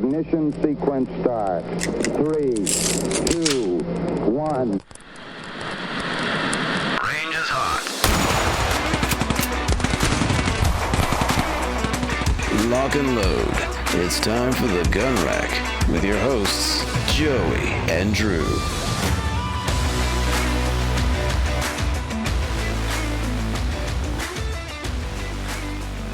Ignition sequence start. 3, 2, 1. Range is hot. Lock and load. It's time for the Gun Rack with your hosts, Joey and Drew.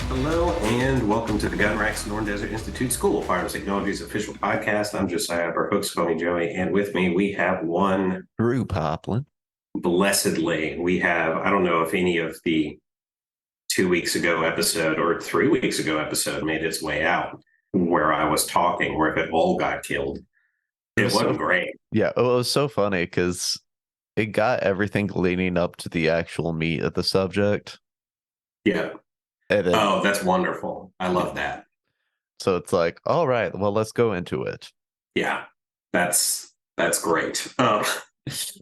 Hello and welcome to the Gun Rack Sonoran Desert Institute School of Firearms Technology's official podcast. I'm Josiah, our host, Tony Joey, and with me we have one Drew Poplin. Blessedly, we have, I don't know if any of the 2 weeks ago episode or 3 weeks ago episode made its way out where I was talking, or if it all got killed. It wasn't great. Yeah, it was so funny because it got everything leading up to the actual meat of the subject. Yeah. And then, Oh, that's wonderful. I love that. so it's like, all right, well, let's go into it. Yeah, that's great.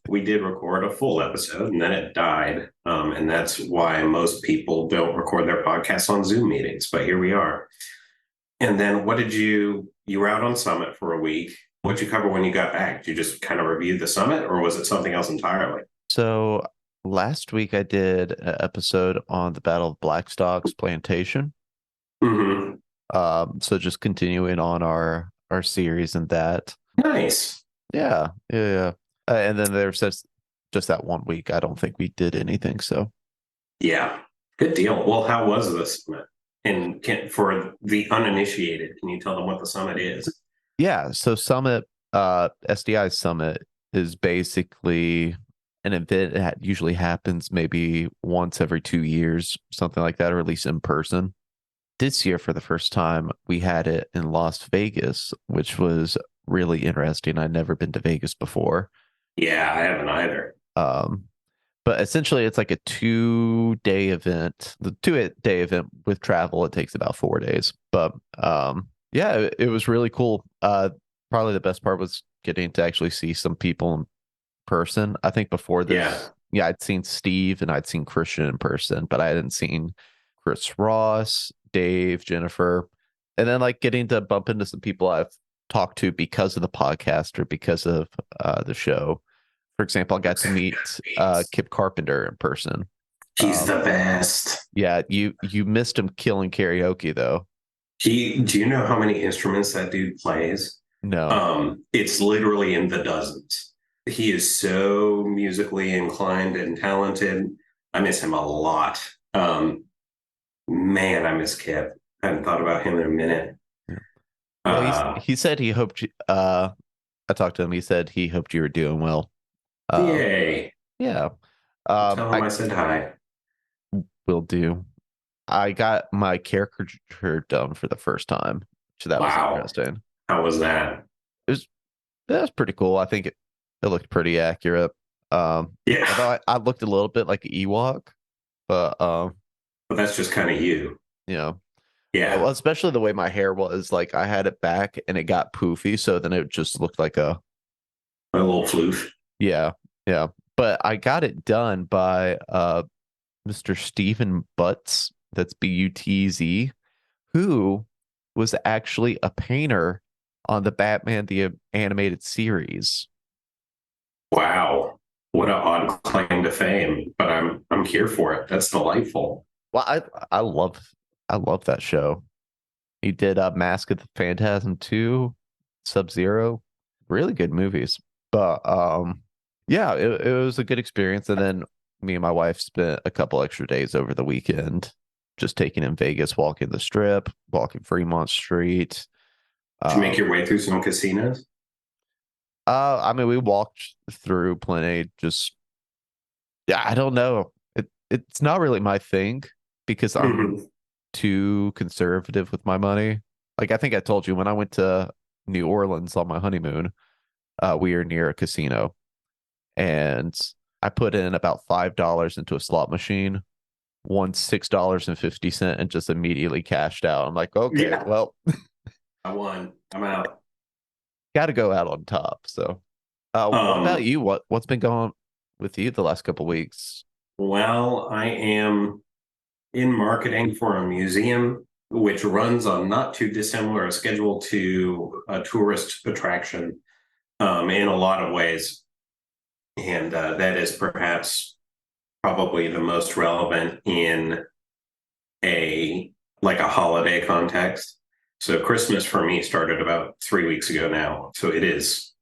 We did record a full episode and then it died. And that's why most people don't record their podcasts on Zoom meetings, but here we are. And then you were out on Summit for a week. What'd you cover when you got back? Did you just kind of review the Summit, or was it something else entirely? So last week I did an episode on the Battle of Blackstock's plantation. Mm-hmm. So just continuing on our series and that. Nice. Yeah. And then there's just that 1 week. I don't think we did anything. So yeah, good deal. Well, how was the Summit? And for the uninitiated, can you tell them what the Summit is? yeah, so Summit, SDI Summit is basically an event that usually happens maybe once every 2 years, something like that, or at least in person. This year, for the first time, we had it in Las Vegas, which was really interesting. I'd never been to Vegas before. Yeah, I haven't either. But essentially, it's like a 2-day event. The 2-day event with travel, it takes about 4 days. But yeah, it was really cool. Probably the best part was getting to actually see some people in person. I think before this, yeah, I'd seen Steve and I'd seen Christian in person, but I hadn't seen Chris Ross, Dave, Jennifer, and then like getting to bump into some people I've talked to because of the podcast or because of the show. For example, I got to meet Kip Carpenter in person. He's the best. Yeah, you missed him killing karaoke though. Do you know how many instruments that dude plays? No. It's literally in the dozens. He is so musically inclined and talented. I miss him a lot. Man, I miss Kip. I hadn't thought about him in a minute. Well, he said he hoped you, I talked to him. He said he hoped you were doing well. Yay. Yeah. Tell him I said hi. Will do. I got my caricature done for the first time. So that was interesting. How was that? That was pretty cool. I think it looked pretty accurate. Yeah. Although I looked a little bit like an Ewok, but that's just kind of you. You know. Yeah. Well, especially the way my hair was, like I had it back and it got poofy, so then it just looked like a little floof. Yeah. But I got it done by Mr. Stephen Butts, that's Butz, who was actually a painter on the Batman the Animated Series. Wow. What an odd claim to fame, but I'm here for it. That's delightful. Well, I love that show. He did Mask of the Phantasm 2, Sub-Zero. Really good movies. But yeah, it was a good experience. And then me and my wife spent a couple extra days over the weekend just taking in Vegas, walking the Strip, walking Fremont Street. Did you make your way through some casinos? I mean, we walked through plenty. Just, yeah, I don't know. It's not really my thing because I'm too conservative with my money. Like I think I told you when I went to New Orleans on my honeymoon, we were near a casino, and I put in about $5 into a slot machine, won $6.50, and just immediately cashed out. I'm like, okay, yeah. Well, I won. I'm out. Got to go out on top. So, what about you? What's been going on with you the last couple of weeks? Well, I am in marketing for a museum which runs on not too dissimilar a schedule to a tourist attraction in a lot of ways. And that is perhaps probably the most relevant in a holiday context. So Christmas for me started about 3 weeks ago now. So it has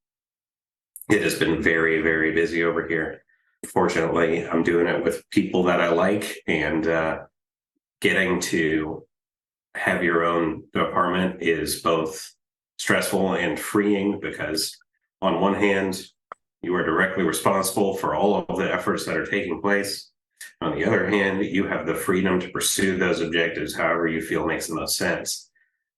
been very, very busy over here. Fortunately, I'm doing it with people that I like, and getting to have your own department is both stressful and freeing, because on one hand, you are directly responsible for all of the efforts that are taking place. On the other hand, you have the freedom to pursue those objectives however you feel makes the most sense.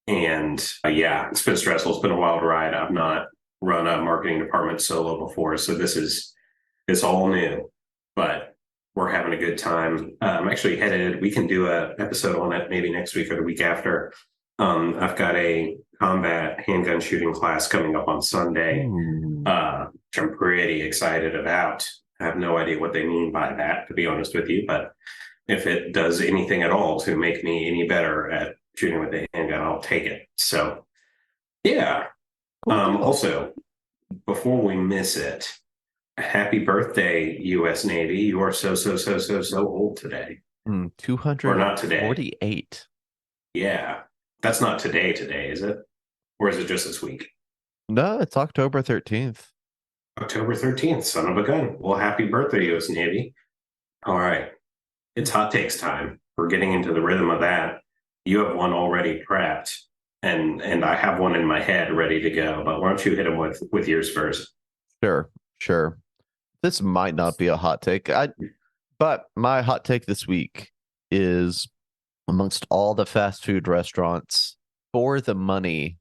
And yeah, it's been stressful. It's been a wild ride. I've not run a marketing department solo before, so it's all new, but we're having a good time. I'm actually headed, we can do an episode on it maybe next week or the week after. I've got a combat handgun shooting class coming up on Sunday, which I'm pretty excited about. I have no idea what they mean by that, to be honest with you, but if it does anything at all to make me any better at shooting with a handgun, I'll take it. So yeah. Also, before we miss it, happy birthday, U.S. Navy. You are so old today. 248. Or not today. Yeah. That's not today, is it? Or is it just this week? No, it's October 13th. October 13th, son of a gun. Well, happy birthday, U.S. Navy. All right. It's hot takes time. We're getting into the rhythm of that. You have one already prepped, and I have one in my head ready to go. But why don't you hit them with yours first? Sure. This might not be a hot take, but my hot take this week is, amongst all the fast food restaurants, for the money,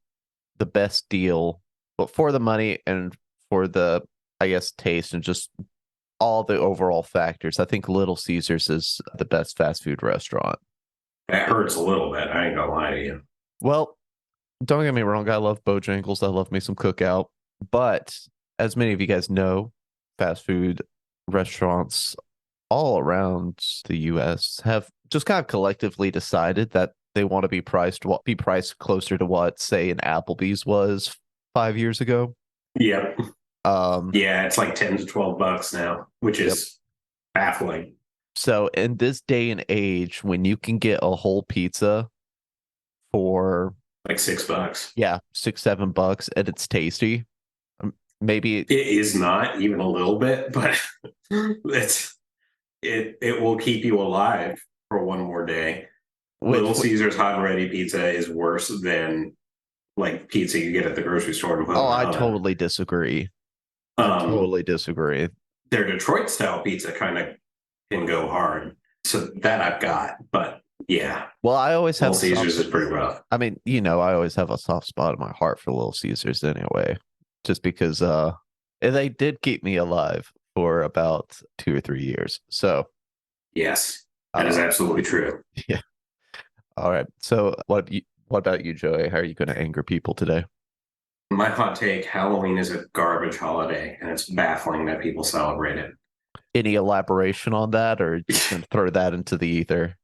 the best deal, but for the money and for the, I guess, taste and just all the overall factors, I think Little Caesars is the best fast food restaurant. That hurts a little bit. I ain't gonna lie to you. Well, don't get me wrong. I love Bojangles. I love me some Cookout. But as many of you guys know, fast food restaurants all around the U.S. have just kind of collectively decided that they want to be priced closer to what, say, an Applebee's was 5 years ago. Yep. Yeah, it's like $10 to $12 now, which is baffling. So in this day and age, when you can get a whole pizza for like $6, yeah, $6-7, and it's tasty, maybe it is not even a little bit, but it will keep you alive for one more day. Little Caesars hot and ready pizza is worse than like pizza you get at the grocery store. I totally disagree. Their Detroit style pizza kind of can go hard, so that I've got. But yeah, well, I always have Little Caesars is pretty rough. I mean, I always have a soft spot in my heart for Little Caesars anyway, just because they did keep me alive for about 2 or 3 years. So yes, that is absolutely true. Yeah. All right. So what about you, Joey? How are you going to anger people today? My hot take: Halloween is a garbage holiday, and it's baffling that people celebrate it. Any elaboration on that, or just going to throw that into the ether?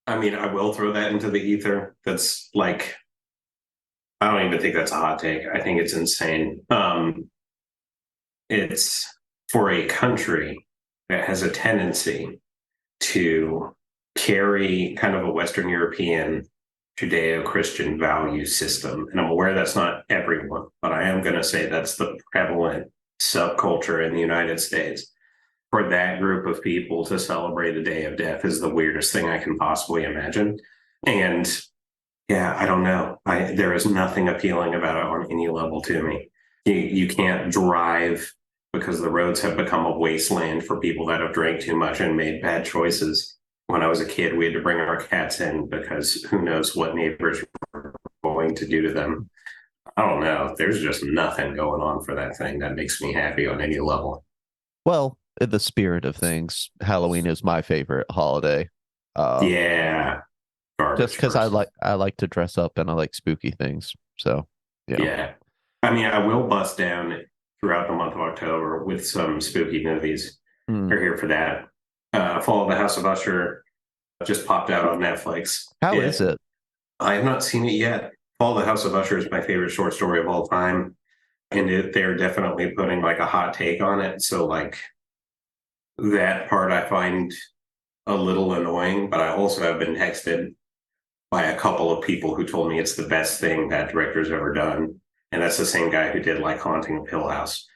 I mean, I will throw that into the ether. That's like, I don't even think that's a hot take. I think it's insane. It's for a country that has a tendency to carry kind of a Western European Judeo-Christian value system. And I'm aware that's not everyone, but I am going to say that's the prevalent subculture in the United States. For that group of people to celebrate a day of death is the weirdest thing I can possibly imagine. And yeah, I don't know. There is nothing appealing about it on any level to me. You can't drive because the roads have become a wasteland for people that have drank too much and made bad choices. When I was a kid, we had to bring our cats in because who knows what neighbors were going to do to them. I don't know. There's just nothing going on for that thing that makes me happy on any level. Well, in the spirit of things, Halloween is my favorite holiday. Yeah. Just because I like to dress up and I like spooky things. So yeah. I mean, I will bust down throughout the month of October with some spooky movies. We're here for that. Fall of the House of Usher just popped out on Netflix. How is it? I have not seen it yet. Fall the House of Usher is my favorite short story of all time. And they're definitely putting like a hot take on it. So like that part I find a little annoying, but I also have been texted by a couple of people who told me it's the best thing that director's ever done. And that's the same guy who did like Haunting of Hill House.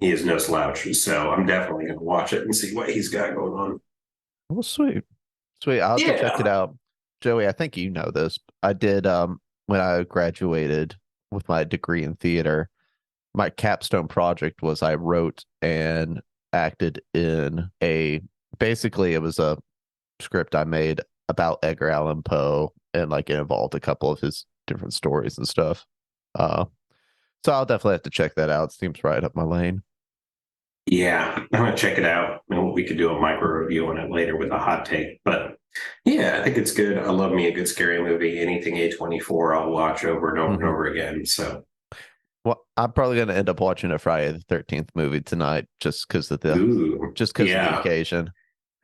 He is no slouch. So I'm definitely going to watch it and see what he's got going on. Well, sweet. Sweet. I'll have to check it out. Joey, I think you know this. I did when I graduated with my degree in theater, my capstone project was I wrote and acted in basically it was a script I made about Edgar Allan Poe, and like it involved a couple of his different stories and stuff. So I'll definitely have to check that out. It seems right up my lane. Yeah, I'm going to check it out. And we could do a micro review on it later with a hot take. But yeah, I think it's good. I love me a good scary movie. Anything A24, I'll watch over and over and over again. So, well, I'm probably going to end up watching a Friday the 13th movie tonight just because of the of the occasion.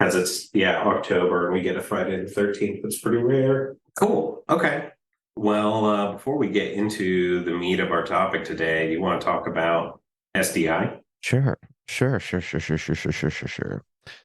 As it's October and we get a Friday the 13th. It's pretty rare. Cool. Okay. Well, before we get into the meat of our topic today, you want to talk about SDI? Sure.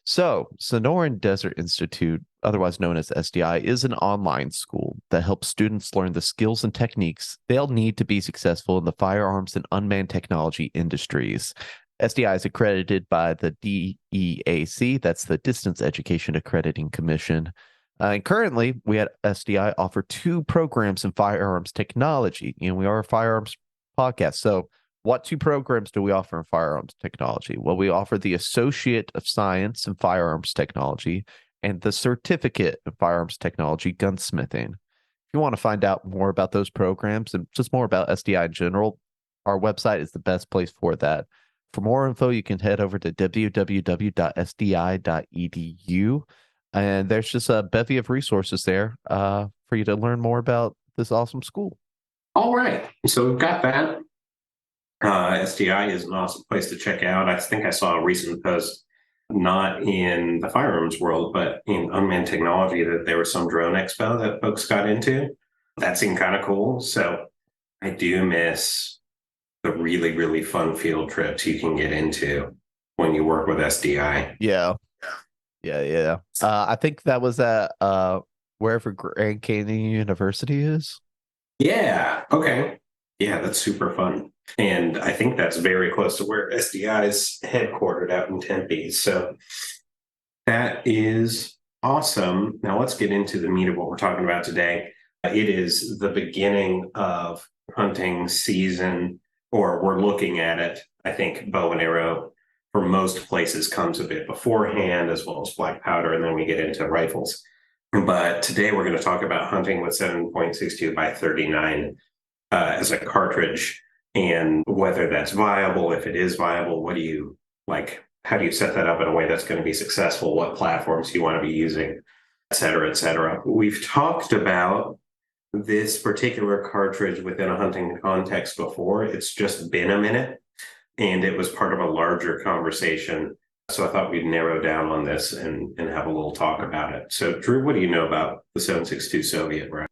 So, Sonoran Desert Institute, otherwise known as SDI, is an online school that helps students learn the skills and techniques they'll need to be successful in the firearms and unmanned technology industries. SDI is accredited by the DEAC, that's the Distance Education Accrediting Commission. And currently, we at SDI offer 2 programs in firearms technology. We are a firearms podcast, so what 2 programs do we offer in firearms technology? Well, we offer the Associate of Science in Firearms Technology and the Certificate in Firearms Technology Gunsmithing. If you want to find out more about those programs and just more about SDI in general, our website is the best place for that. For more info, you can head over to www.sdi.edu, and there's just a bevy of resources there for you to learn more about this awesome school. All right. So we've got that. SDI is an awesome place to check out. I think I saw a recent post, not in the firearms world, but in unmanned technology, that there was some drone expo that folks got into. That seemed kind of cool. So I do miss the really, really fun field trips you can get into when you work with SDI. Yeah. I think that was at wherever Grand Canyon University is. Yeah. Okay. Yeah, that's super fun. And I think that's very close to where SDI is headquartered out in Tempe. So that is awesome. Now let's get into the meat of what we're talking about today. It is the beginning of hunting season, or we're looking at it. I think bow and arrow for most places comes a bit beforehand, as well as black powder, and then we get into rifles. But today we're going to talk about hunting with 7.62 by 39 as a cartridge, and whether that's viable. If it is viable, what do you like? How do you set that up in a way that's going to be successful? What platforms do you want to be using, et cetera, et cetera? We've talked about this particular cartridge within a hunting context before. It's just been a minute, and it was part of a larger conversation. So I thought we'd narrow down on this and have a little talk about it. So Drew, what do you know about the 7.62 Soviet round?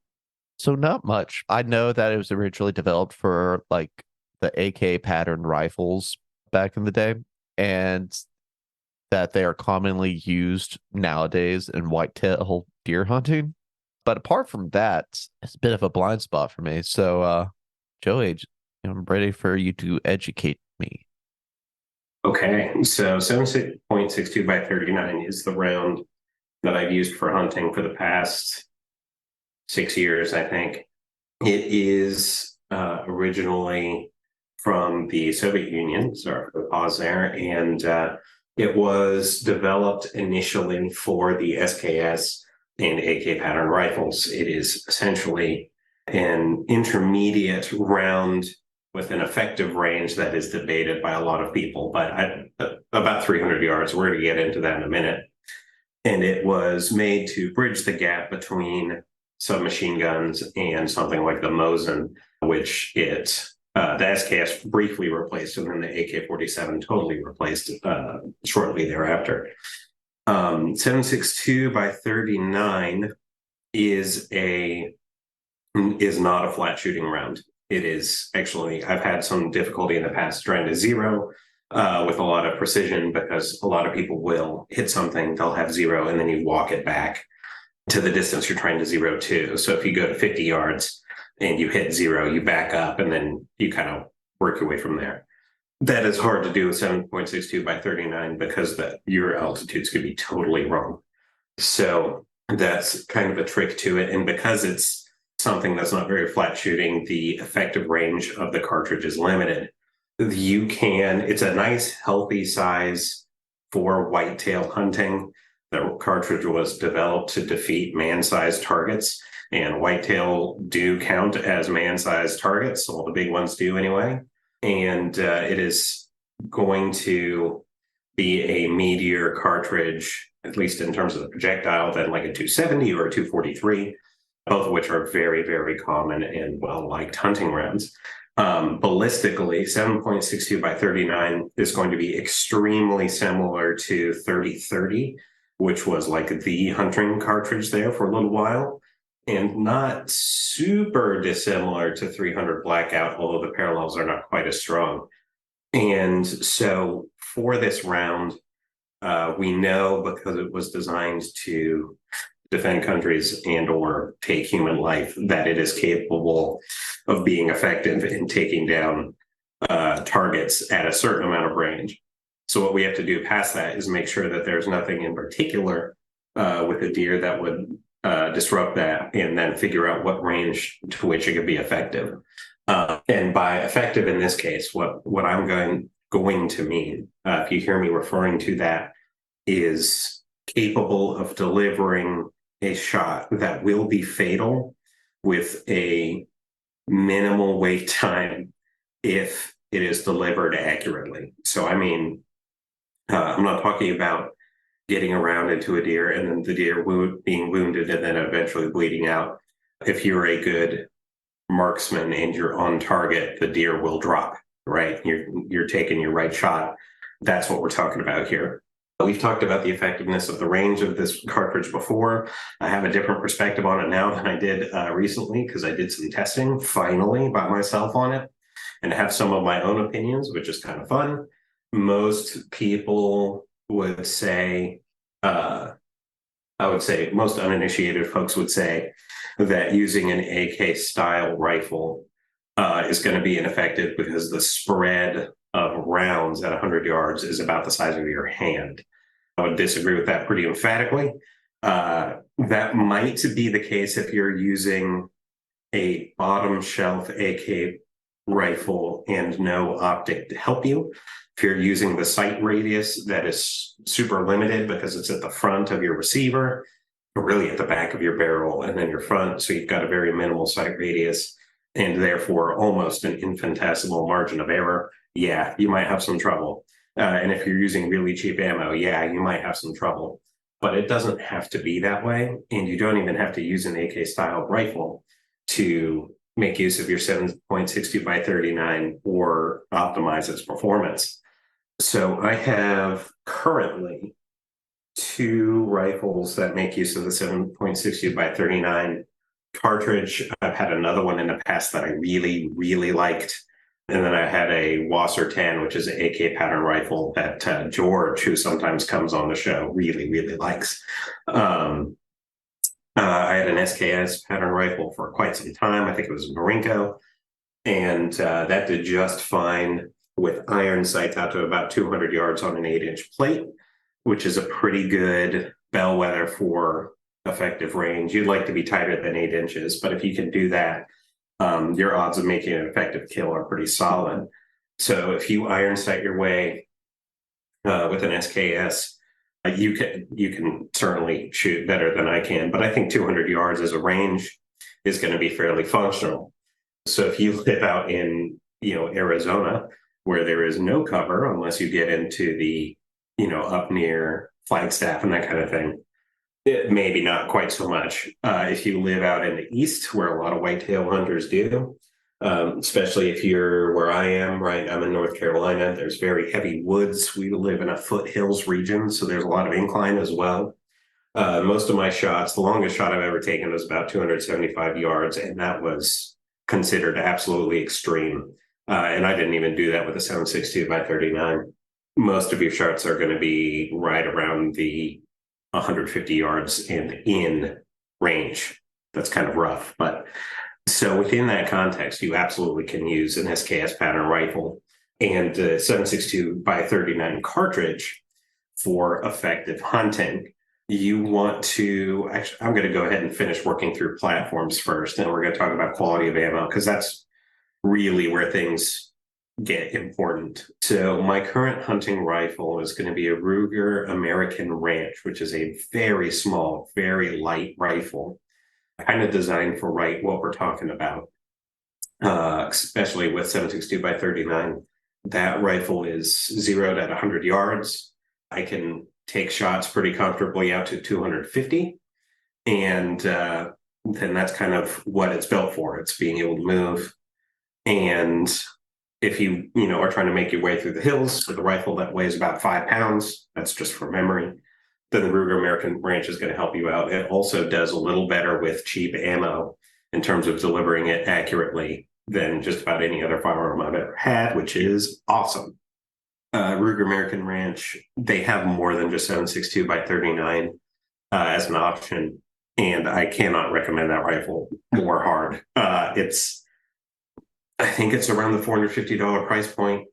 So not much. I know that it was originally developed for like the AK pattern rifles back in the day, and that they are commonly used nowadays in whitetail deer hunting. But apart from that, it's a bit of a blind spot for me. So, Joey, I'm ready for you to educate me. Okay, so 7.62 by 39 is the round that I've used for hunting for the past 6 years, I think. It is originally from the Soviet Union, sorry for the pause there, and it was developed initially for the SKS and AK pattern rifles. It is essentially an intermediate round with an effective range that is debated by a lot of people, but about 300 yards. We're going to get into that in a minute. And it was made to bridge the gap between submachine guns and something like the Mosin, which the SKS briefly replaced, and then the AK-47 totally replaced shortly thereafter. 7.62 by 39 is a is not a flat shooting round. It is actually, I've had some difficulty in the past trying to zero with a lot of precision, because a lot of people will hit something, they'll have zero, and then you walk it back to the distance you're trying to zero to. So if you go to 50 yards and you hit zero, you back up and then you kind of work your way from there. That is hard to do with 7.62 by 39 because your altitudes could be totally wrong. So that's kind of a trick to it. And because it's something that's not very flat shooting, the effective range of the cartridge is limited. It's a nice healthy size for whitetail hunting. The cartridge was developed to defeat man-sized targets, and whitetail do count as man-sized targets. All the big ones do anyway. And it is going to be a meatier cartridge, at least in terms of the projectile, than like a 270 or a 243, both of which are very, very common and well-liked hunting rounds. Ballistically, 7.62 by 39 is going to be extremely similar to 30-30, which was like the hunting cartridge there for a little while, and not super dissimilar to 300 Blackout, although the parallels are not quite as strong. And so for this round, we know, because it was designed to defend countries and or take human life, that it is capable of being effective in taking down targets at a certain amount of range. So what we have to do past that is make sure that there's nothing in particular with a deer that would disrupt that, and then figure out what range to which it could be effective. And by effective in this case, what I'm going to mean, if you hear me referring to that, is capable of delivering a shot that will be fatal with a minimal wait time if it is delivered accurately. So I mean, I'm not talking about getting around into a deer and then the deer being wounded and then eventually bleeding out. If you're a good marksman and you're on target, the deer will drop, right? You're taking your right shot. That's what we're talking about here. We've talked about the effectiveness of the range of this cartridge before. I have a different perspective on it now than I did recently, because I did some testing finally by myself on it and have some of my own opinions, which is kind of fun. Most people would say, I would say most uninitiated folks would say that using an AK style rifle is going to be ineffective because the spread of rounds at 100 yards is about the size of your hand. I would disagree with that pretty emphatically. That might be the case if you're using a bottom shelf AK rifle and no optic to help you. If you're using the sight radius that is super limited because it's at the front of your receiver, or really at the back of your barrel and then your front, so you've got a very minimal sight radius and therefore almost an infinitesimal margin of error, yeah, you might have some trouble. And if you're using really cheap ammo, yeah, you might have some trouble. But it doesn't have to be that way, and you don't even have to use an AK style rifle to make use of your 7.62 by 39 or optimize its performance. So I have currently 2 rifles that make use of the 7.62 by 39 cartridge. I've had another one in the past that I really, really liked. And then I had a Wasser 10, which is an AK pattern rifle that George, who sometimes comes on the show, really, really likes. I had an SKS pattern rifle for quite some time. I think it was Marinko. And that did just fine with iron sights out to about 200 yards on an 8-inch plate, which is a pretty good bellwether for effective range. You'd like to be tighter than 8 inches, but if you can do that, your odds of making an effective kill are pretty solid. So if you iron sight your way with an SKS, you can certainly shoot better than I can, but I think 200 yards as a range is going to be fairly functional. So if you live out in, Arizona, where there is no cover unless you get into the, up near Flagstaff and that kind of thing, maybe not quite so much. If you live out in the east, where a lot of whitetail hunters do, especially if you're where I am, right? I'm in North Carolina. There's very heavy woods. We live in a foothills region, so there's a lot of incline as well. Most of my shots, the longest shot I've ever taken was about 275 yards, and that was considered absolutely extreme. And I didn't even do that with a 7.62 by 39. Most of your shots are going to be right around the 150 yards and in range. That's kind of rough. But so within that context, you absolutely can use an SKS pattern rifle and a 7.62 by 39 cartridge for effective hunting. You want to, actually, I'm going to go ahead and finish working through platforms first, and we're going to talk about quality of ammo, because that's really where things get important. So my current hunting rifle is going to be a Ruger American Ranch, which is a very small, very light rifle, kind of designed for what we're talking about, especially with 7.62 by 39. That rifle is zeroed at 100 yards. I can take shots pretty comfortably out to 250. And then that's kind of what it's built for. It's being able to move. And if you are trying to make your way through the hills with a rifle that weighs about 5 pounds, that's just from memory, then the Ruger American Ranch is going to help you out. It also does a little better with cheap ammo in terms of delivering it accurately than just about any other firearm I've ever had, which is awesome. Ruger American Ranch, they have more than just 7.62 by 39 as an option, and I cannot recommend that rifle more hard. I think it's around the $450 price point.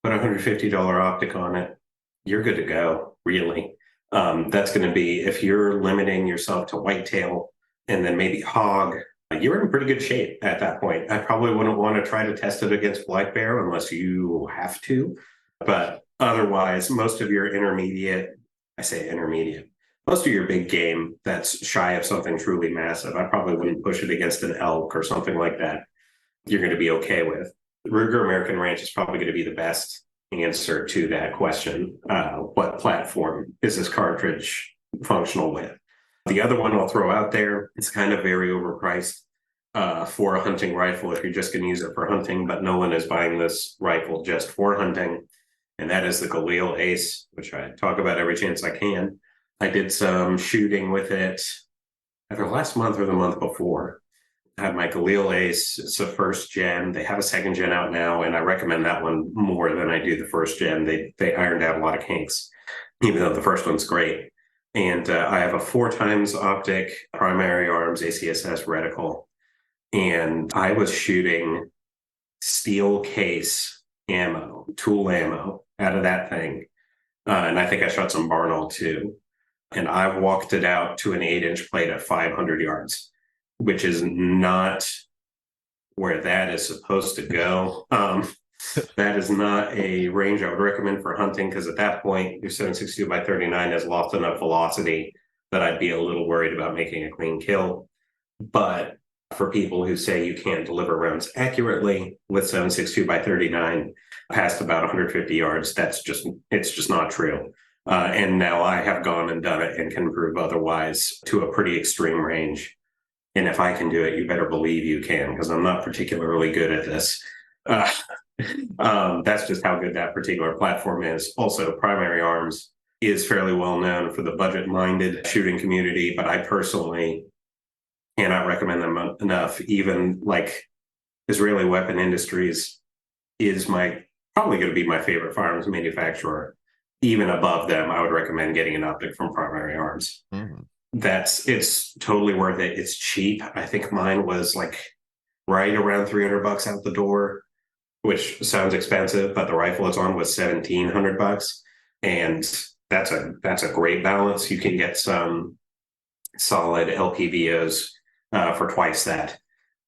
Put a $150 optic on it, you're good to go, really. That's going to be, if you're limiting yourself to whitetail and then maybe hog, you're in pretty good shape at that point. I probably wouldn't want to try to test it against black bear unless you have to. But otherwise, most of your most of your big game that's shy of something truly massive, I probably wouldn't push it against an elk or something like that. You're going to be okay with. The Ruger American Ranch is probably going to be the best answer to that question. What platform is this cartridge functional with? The other one I'll throw out there, it's kind of very overpriced for a hunting rifle if you're just going to use it for hunting, but no one is buying this rifle just for hunting. And that is the Galil Ace, which I talk about every chance I can. I did some shooting with it either last month or the month before. I had my Galil Ace. It's a first gen. They have a second gen out now, and I recommend that one more than I do the first gen. They ironed out a lot of kinks, even though the first one's great. And I have a 4x optic, primary arms, ACSS reticle. And I was shooting steel case ammo, tool ammo out of that thing. And I think I shot some Barnall too. And I walked it out to an 8-inch plate at 500 yards, which is not where that is supposed to go. That is not a range I would recommend for hunting, because at that point, your 7.62 by 39 has lost enough velocity that I'd be a little worried about making a clean kill. But for people who say you can't deliver rounds accurately with 7.62 by 39 past about 150 yards, it's just not true. And now I have gone and done it and can prove otherwise to a pretty extreme range. And if I can do it, you better believe you can, because I'm not particularly good at this. That's just how good that particular platform is. Also, primary arms is fairly well known for the budget-minded shooting community, but I personally cannot recommend them enough. Even like Israeli Weapon Industries is probably going to be my favorite firearms manufacturer. Even above them, I would recommend getting an optic from Primary Arms. Mm-hmm. It's totally worth it. It's cheap. I think mine was like right around $300 out the door, which sounds expensive, but the rifle it's on was $1,700, and that's a great balance. You can get some solid LPVOs for twice that.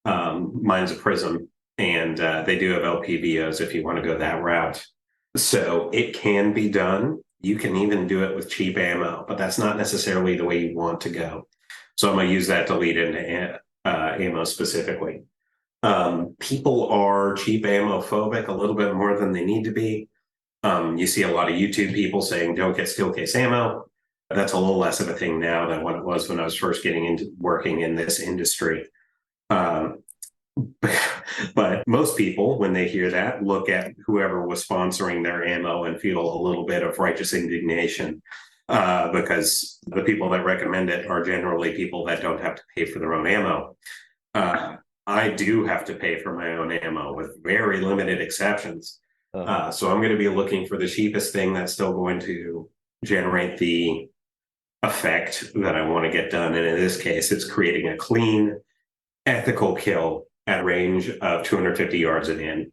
Mine's a Prism, and they do have LPVOs if you want to go that route. So it can be done. You can even do it with cheap ammo, but that's not necessarily the way you want to go. So I'm going to use that to lead into ammo specifically. People are cheap ammo phobic a little bit more than they need to be. You see a lot of YouTube people saying, don't get steel case ammo. That's a little less of a thing now than what it was when I was first getting into working in this industry. But most people, when they hear that, look at whoever was sponsoring their ammo and feel a little bit of righteous indignation. because the people that recommend it are generally people that don't have to pay for their own ammo. I do have to pay for my own ammo with very limited exceptions. So I'm going to be looking for the cheapest thing that's still going to generate the effect that I want to get done. And in this case, it's creating a clean, ethical kill at range of 250 yards and in,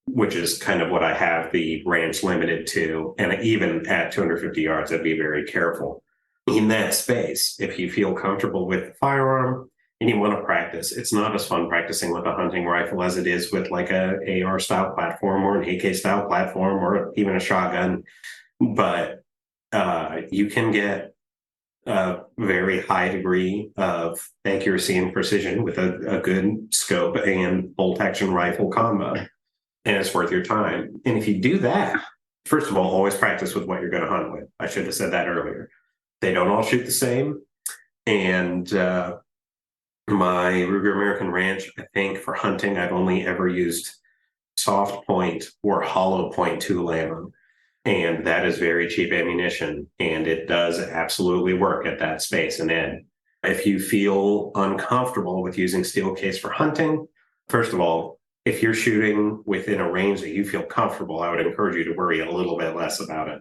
which is kind of what I have the range limited to. And even at 250 yards, I'd be very careful. In that space, if you feel comfortable with the firearm and you want to practice, it's not as fun practicing with a hunting rifle as it is with like a AR style platform or an AK style platform or even a shotgun. But you can get a very high degree of accuracy and precision with a good scope and bolt action rifle combo. And it's worth your time. And if you do that, first of all, always practice with what you're going to hunt with. I should have said that earlier. They don't all shoot the same. And my Ruger American Ranch, I think for hunting, I've only ever used soft point or hollow point tool ammo. And that is very cheap ammunition. And it does absolutely work at that space and end. If you feel uncomfortable with using steel case for hunting, first of all, if you're shooting within a range that you feel comfortable, I would encourage you to worry a little bit less about it.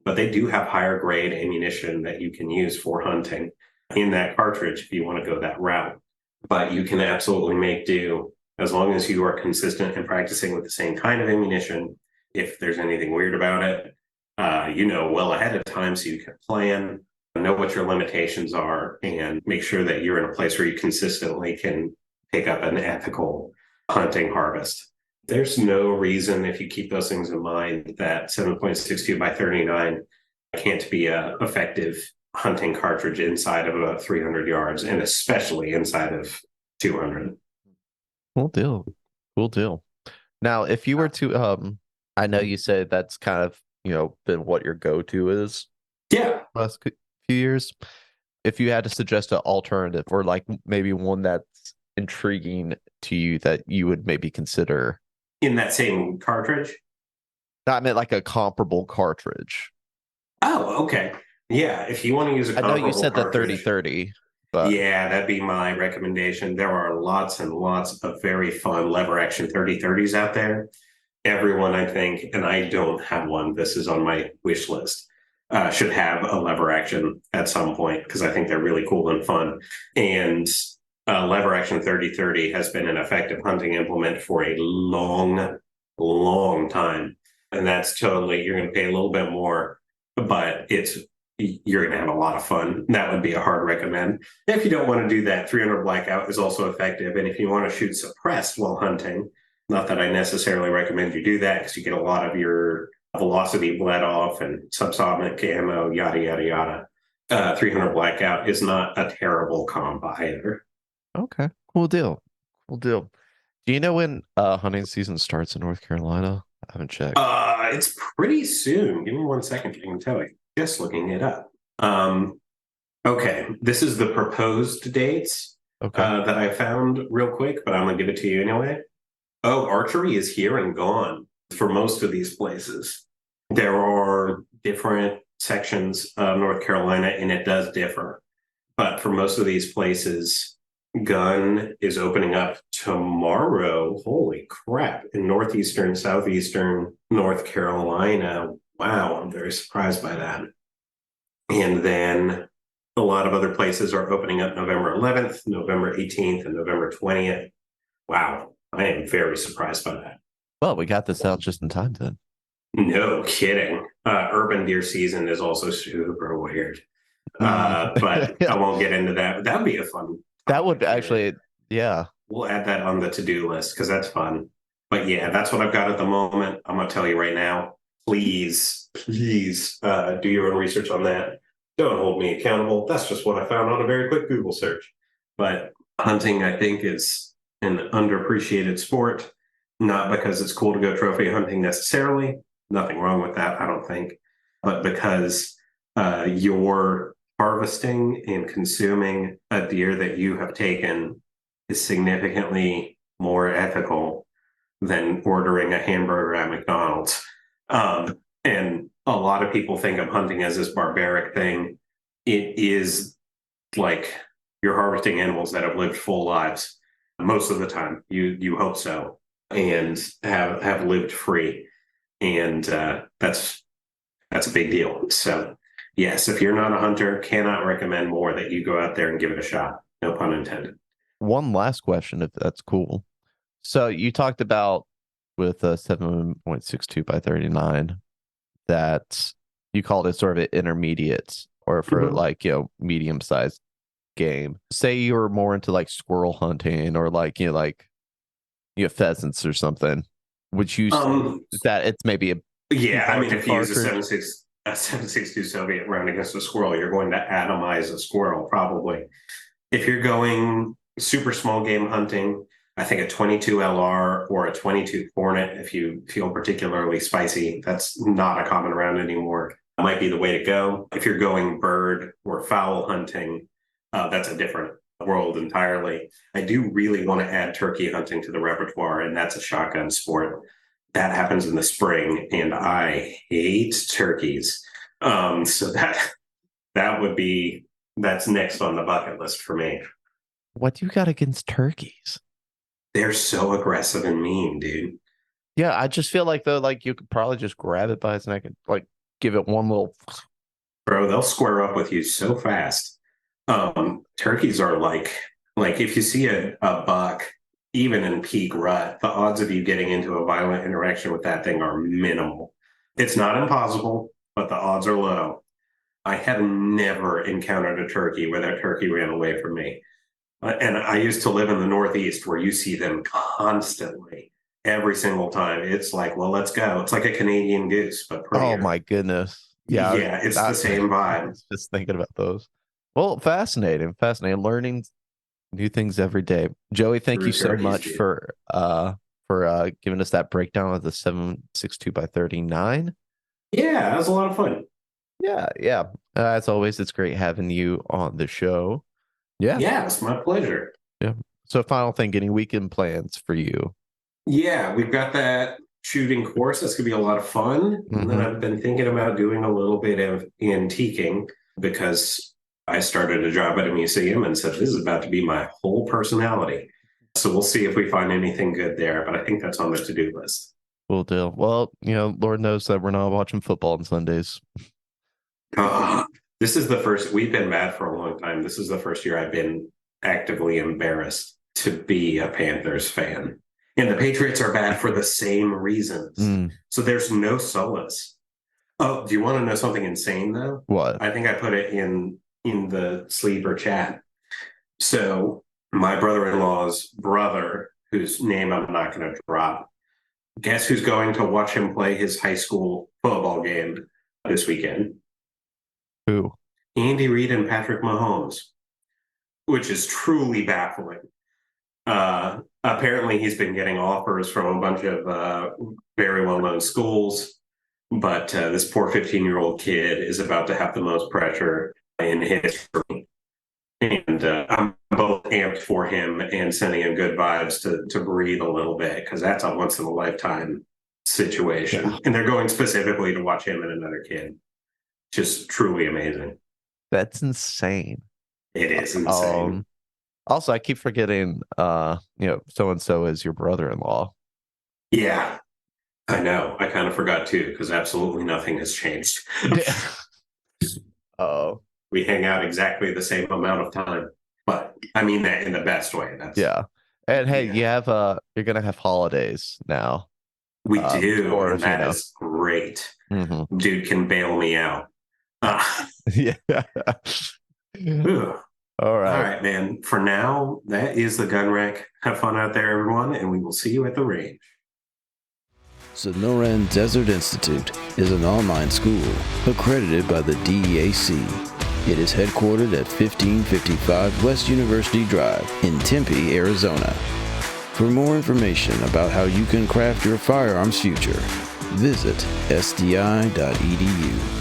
But they do have higher grade ammunition that you can use for hunting in that cartridge if you want to go that route. But you can absolutely make do as long as you are consistent and practicing with the same kind of ammunition. If there's anything weird about it, well ahead of time so you can plan, know what your limitations are, and make sure that you're in a place where you consistently can pick up an ethical hunting harvest. There's no reason, if you keep those things in mind, that 7.62 by 39 can't be an effective hunting cartridge inside of about 300 yards, and especially inside of 200. Cool deal. Cool deal. Now, if you were to, I know you said that's kind of, been what your go-to is. Yeah. Last few years. If you had to suggest an alternative or like maybe one that's intriguing to you that you would maybe consider. In that same cartridge? I meant like a comparable cartridge. Oh, okay. Yeah, if you want to use a comparable I know you said cartridge, the 30-30, but yeah, that'd be my recommendation. There are lots and lots of very fun lever action 30-30s out there. Everyone, I think, and I don't have one, this is on my wish list, should have a lever action at some point because I think they're really cool and fun. And lever action 30-30 has been an effective hunting implement for a long, long time. And that's totally, you're going to pay a little bit more, but you're going to have a lot of fun. That would be a hard recommend. If you don't want to do that, 300 blackout is also effective. And if you want to shoot suppressed while hunting, not that I necessarily recommend you do that because you get a lot of your velocity bled off and subsonic ammo, yada, yada, yada. 300 blackout is not a terrible comp either. Okay, cool deal. Cool deal. Do you know when hunting season starts in North Carolina? I haven't checked. It's pretty soon. Give me 1 second. I can tell you. Just looking it up. Okay, this is the proposed dates that I found real quick, but I'm going to give it to you anyway. Oh, archery is here and gone for most of these places. There are different sections of North Carolina, and it does differ. But for most of these places, gun is opening up tomorrow. Holy crap. In northeastern, southeastern North Carolina. Wow, I'm very surprised by that. And then a lot of other places are opening up November 11th, November 18th, and November 20th. Wow, I am very surprised by that. Well, we got this out just in time then. No kidding. Urban deer season is also super weird. But I won't get into that. That would be a fun. That would actually, yeah. We'll add that on the to-do list because that's fun. But yeah, that's what I've got at the moment. I'm going to tell you right now, please do your own research on that. Don't hold me accountable. That's just what I found on a very quick Google search. But hunting, I think, is an underappreciated sport, not because it's cool to go trophy hunting necessarily. Nothing wrong with that, I don't think. But because you're harvesting and consuming a deer that you have taken is significantly more ethical than ordering a hamburger at McDonald's. And a lot of people think of hunting as this barbaric thing. It is like you're harvesting animals that have lived full lives most of the time. You hope so, and have lived free, and that's a big deal. So yes, if you're not a hunter, cannot recommend more that you go out there and give it a shot. No pun intended. One last question, if that's cool. So you talked about with a 7.62 by 39 that you called it sort of an intermediate, or for like, you know, medium sized game. Say you were more into like squirrel hunting, or like, you know, like you have pheasants or something. Would you say that it's maybe a I mean, if you use cartridge? a 7.62 Soviet round against a squirrel, you're going to atomize a squirrel probably. If you're going super small game hunting, I think a 22 LR or a 22 Hornet, if you feel particularly spicy, that's not a common round anymore. That might be the way to go. If you're going bird or fowl hunting, that's a different world entirely. I do really want to add turkey hunting to the repertoire, and that's a shotgun sport. That happens in the spring, and I hate turkeys. So that's next on the bucket list for me. What do you got against turkeys? They're so aggressive and mean, dude. Yeah, I just feel like though, like you could probably just grab it by its neck and like give it one little. Bro, they'll square up with you so fast. Turkeys are like if you see a buck, even in peak rut, the odds of you getting into a violent interaction with that thing are minimal. It's not impossible, but the odds are low. I have never encountered a turkey where that turkey ran away from me. And I used to live in the Northeast where you see them constantly, every single time. It's like, well, let's go. It's like a Canadian goose, but prettier. Oh my goodness. Yeah, it's the same vibe. I was just thinking about those. Well, fascinating. Learning new things every day. Joey, thank you so much for giving us that breakdown of the 7.62 by 39. Yeah, that was a lot of fun. Yeah. As always, it's great having you on the show. Yeah, it's my pleasure. Yeah. So, final thing, any weekend plans for you? Yeah, we've got that shooting course. That's gonna be a lot of fun. And then I've been thinking about doing a little bit of antiquing, because I started a job at a museum and said, this is about to be my whole personality. So we'll see if we find anything good there, but I think that's on the to-do list. Cool deal. Well, you know, Lord knows that we're not watching football on Sundays. This is the first, we've been mad for a long time. This is the first year I've been actively embarrassed to be a Panthers fan. And the Patriots are bad for the same reasons. So there's no solace. Oh, do you want to know something insane though? What? I think I put it in the sleeper chat. So my brother-in-law's brother, whose name I'm not going to drop, guess who's going to watch him play his high school football game this weekend? Who? Andy Reid and Patrick Mahomes, which is truly baffling. Apparently, he's been getting offers from a bunch of very well-known schools, but this poor 15-year-old kid is about to have the most pressure in history. And I'm both amped for him and sending him good vibes to breathe a little bit, because that's a once-in-a-lifetime situation. Yeah. And they're going specifically to watch him and another kid. Just truly amazing. That's insane. It is insane. Also, I keep forgetting, so-and-so is your brother-in-law. Yeah, I know. I kind of forgot too, because absolutely nothing has changed. Oh. We hang out exactly the same amount of time, but I mean that in the best way. And hey, you're gonna have holidays now. We do, and that is great. Dude can bail me out. Yeah. All right, man. For now, that is the gun rack. Have fun out there, everyone, and we will see you at the range. Sonoran Desert Institute is an online school accredited by the DEAC. It is headquartered at 1555 West University Drive in Tempe, Arizona. For more information about how you can craft your firearms future, visit sdi.edu.